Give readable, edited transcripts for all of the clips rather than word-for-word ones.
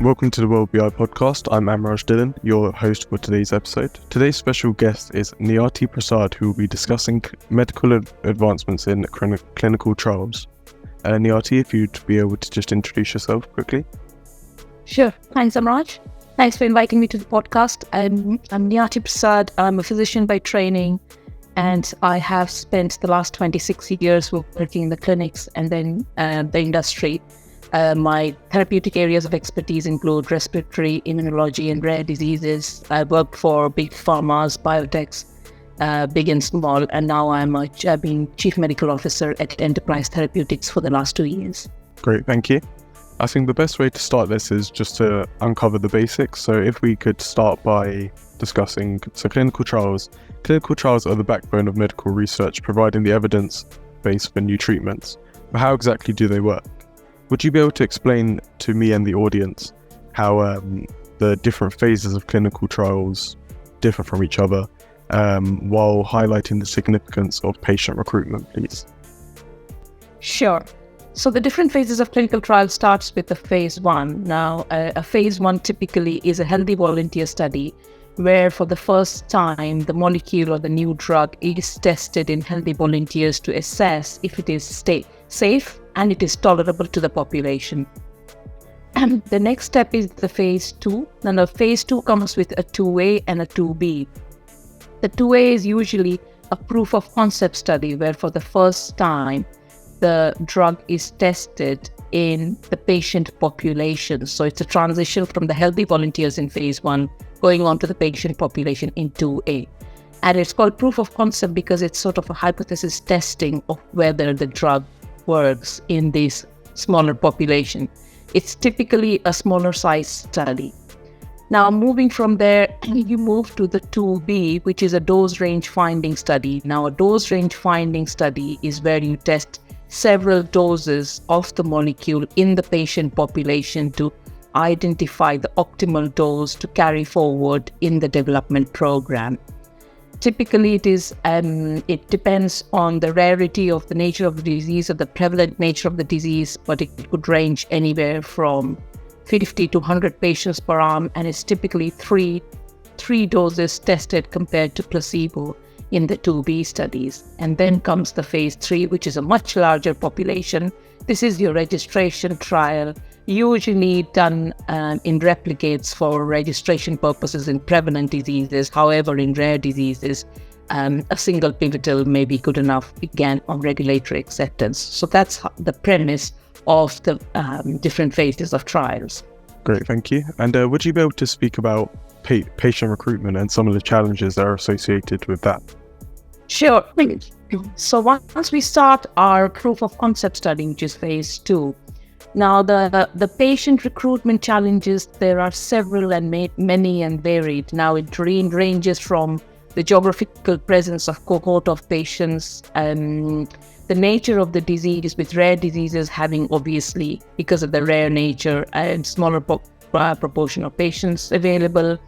welcome to the worldbi podcast. I'm Amraj Dhillon, your host for today's episode. Today's special guest is Niyati Prasad, who will be discussing medical advancements in clinical trials. Niyati, if you'd be able to just introduce yourself quickly. Sure. Thanks, Amraj. Thanks for inviting me to the podcast. I'm Niyati Prasad. I'm a physician by training, and I have spent the last 26 years working in the clinics and then the industry. My therapeutic areas of expertise include respiratory, immunology, and rare diseases. I worked for big pharmas, biotechs, big and small, and now I've been Chief Medical Officer at Enterprise Therapeutics for the last 2 years. Great, thank you. I think the best way to start this is just to uncover the basics. So if we could start by discussing clinical trials. Clinical trials are the backbone of medical research, providing the evidence base for new treatments. But how exactly do they work? Would you be able to explain to me and the audience how the different phases of clinical trials differ from each other, while highlighting the significance of patient recruitment, please? Sure. So the different phases of clinical trial starts with the phase 1. Now, a phase 1 typically is a healthy volunteer study where for the first time the molecule or the new drug is tested in healthy volunteers to assess if it is safe and it is tolerable to the population. And the next step is the phase 2. Now, phase 2 comes with a 2A and a 2B. The 2A is usually a proof of concept study where for the first time the drug is tested in the patient population. So it's a transition from the healthy volunteers in phase 1 going on to the patient population in 2A. And it's called proof of concept because it's sort of a hypothesis testing of whether the drug works in this smaller population. It's typically a smaller size study. Now, moving from there, you move to the 2B, which is a dose range finding study. Now, a dose range finding study is where you test several doses of the molecule in the patient population to identify the optimal dose to carry forward in the development program. Typically, it depends on the rarity of the nature of the disease or the prevalent nature of the disease, but it could range anywhere from 50 to 100 patients per arm, and it's typically three doses tested compared to placebo in the 2B studies. And then comes the phase 3, which is a much larger population. This is your registration trial, usually done in replicates for registration purposes in prevalent diseases. However, in rare diseases, a single pivotal may be good enough, again, on regulatory acceptance. So that's the premise of the different phases of trials. Great, thank you. And would you be able to speak about patient recruitment and some of the challenges that are associated with that? Sure. So once we start our proof of concept study, which is phase 2, now the patient recruitment challenges, there are several and many and varied. Now it ranges from the geographical presence of cohort of patients, the nature of the disease, with rare diseases having, obviously, because of the rare nature, and smaller proportion of patients available.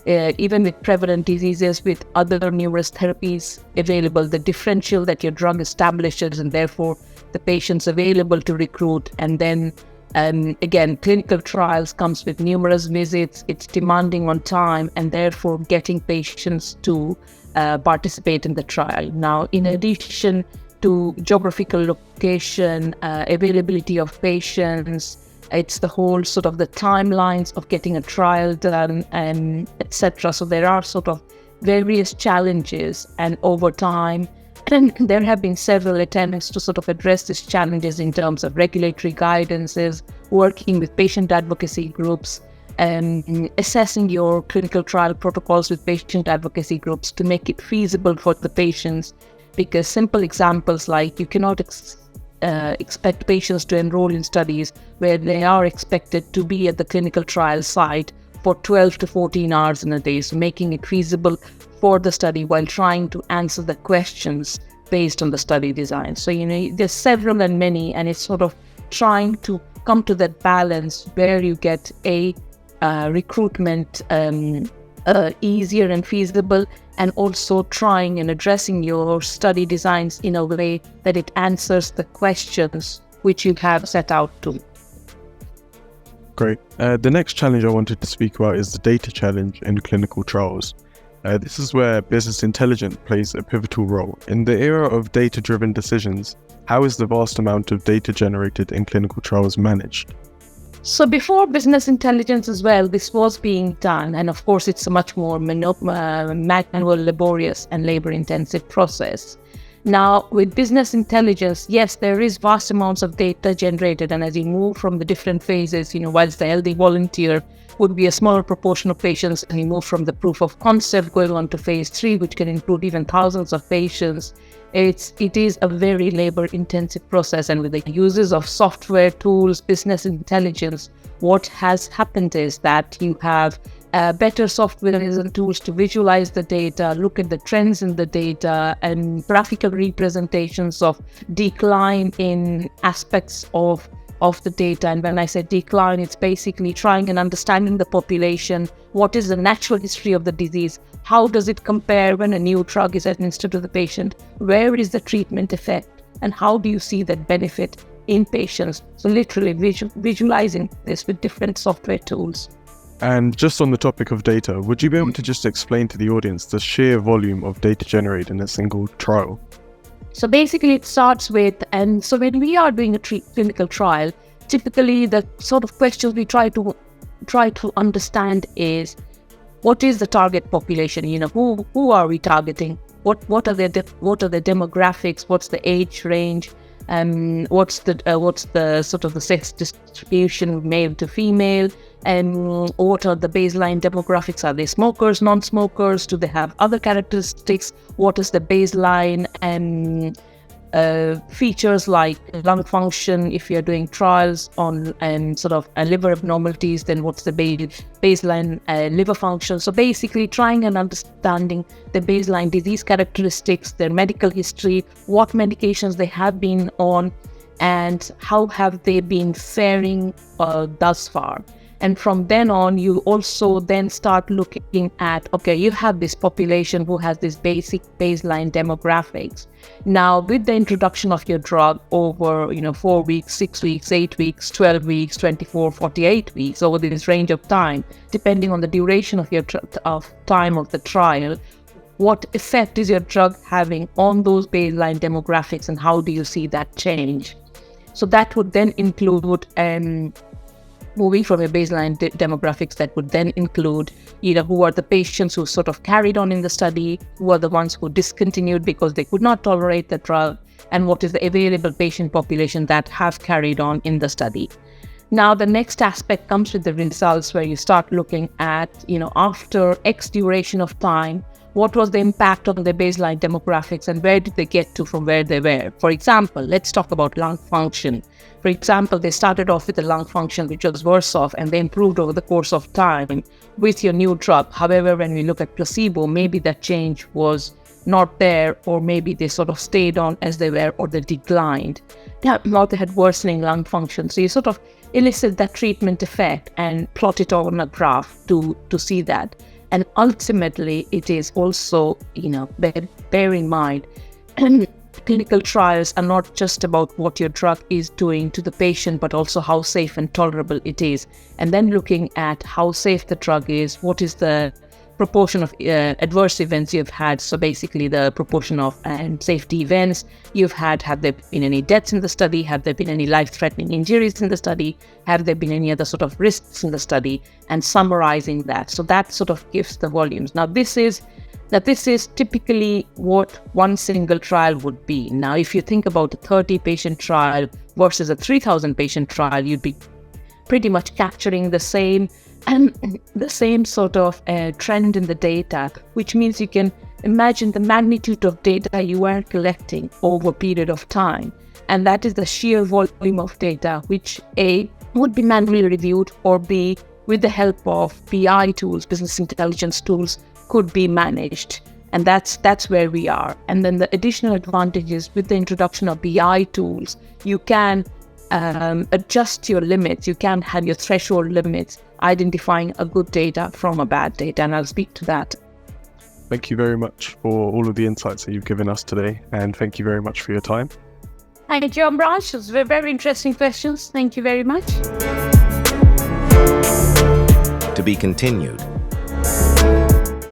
Even with prevalent diseases with other numerous therapies available, the differential that your drug establishes and therefore the patients available to recruit. And then again, clinical trials comes with numerous visits. It's demanding on time and therefore getting patients to participate in the trial. Now, in addition to geographical location, availability of patients, it's the whole sort of the timelines of getting a trial done, and etc. So there are sort of various challenges, and over time, there have been several attempts to sort of address these challenges in terms of regulatory guidances, working with patient advocacy groups, and assessing your clinical trial protocols with patient advocacy groups to make it feasible for the patients. Because simple examples like you cannot expect patients to enroll in studies where they are expected to be at the clinical trial site for 12 to 14 hours in a day. So making it feasible for the study while trying to answer the questions based on the study design. So, there's several and many, and it's sort of trying to come to that balance where you get a recruitment easier and feasible, and also trying and addressing your study designs in a way that it answers the questions which you have set out to. Great. The next challenge I wanted to speak about is the data challenge in clinical trials. This is where business intelligence plays a pivotal role. In the era of data-driven decisions, how is the vast amount of data generated in clinical trials managed? So before business intelligence as well, this was being done. And of course, it's a much more manual, laborious and labor-intensive process. Now, with business intelligence, yes, there is vast amounts of data generated. And as you move from the different phases, whilst the healthy volunteer would be a smaller proportion of patients, and you move from the proof of concept going on to phase 3, which can include even thousands of patients, it is a very labor-intensive process. And with the uses of software tools, business intelligence, what has happened is that you have better software and tools to visualize the data, look at the trends in the data, and graphical representations of decline in aspects of the data. And when I say decline, it's basically trying and understanding the population. What is the natural history of the disease? How does it compare when a new drug is administered to the patient? Where is the treatment effect? And how do you see that benefit in patients? So literally visualizing this with different software tools. And just on the topic of data, would you be able to just explain to the audience the sheer volume of data generated in a single trial? So basically it starts with, and so when we are doing a clinical trial, typically the sort of questions we try to understand is, what is the target population? Who are we targeting? What are their demographics? What's the age range? What's the sort of the sex distribution, male to female? And what are the baseline demographics? Are they smokers, non-smokers? Do they have other characteristics? What is the baseline features like lung function? If you're doing trials on sort of liver abnormalities, then what's the baseline liver function? So basically trying and understanding the baseline disease characteristics, their medical history, what medications they have been on, and how have they been faring thus far. And from then on, you also then start looking at, okay, you have this population who has this basic baseline demographics. Now, with the introduction of your drug over, 4 weeks, 6 weeks, 8 weeks, 12 weeks, 24, 48 weeks, over this range of time, depending on the duration of your time of the trial, what effect is your drug having on those baseline demographics, and how do you see that change? So that would then include moving from a baseline demographics, that would then include, who are the patients who sort of carried on in the study, who are the ones who discontinued because they could not tolerate the drug, and what is the available patient population that have carried on in the study. Now, the next aspect comes with the results, where you start looking at, after X duration of time, what was the impact on the baseline demographics, and where did they get to from where they were? For example, let's talk about lung function. For example, they started off with a lung function which was worse off, and they improved over the course of time with your new drug. However, when we look at placebo, maybe that change was not there, or maybe they sort of stayed on as they were, or they declined. Now they had worsening lung function. So you sort of elicit that treatment effect and plot it on a graph to see that. And ultimately, it is also, bear in mind, clinical trials are not just about what your drug is doing to the patient, but also how safe and tolerable it is. And then looking at how safe the drug is, what is the proportion of adverse events you've had. So basically the proportion of safety events you've had. Have there been any deaths in the study? Have there been any life-threatening injuries in the study? Have there been any other sort of risks in the study? And summarizing that. So that sort of gives the volumes. Now this is typically what one single trial would be. Now, if you think about a 30-patient trial versus a 3,000 patient trial, you'd be pretty much capturing the same sort of trend in the data, which means you can imagine the magnitude of data you are collecting over a period of time. And that is the sheer volume of data, which A, would be manually reviewed, or B, with the help of BI tools, business intelligence tools, could be managed. And that's where we are. And then the additional advantages with the introduction of BI tools, you can adjust your limits. You can have your threshold limits, identifying a good data from a bad data. And I'll speak to that. Thank you very much for all of the insights that you've given us today. And thank you very much for your time. Thank you, Ambraj. Those were very interesting questions. Thank you very much. be continued.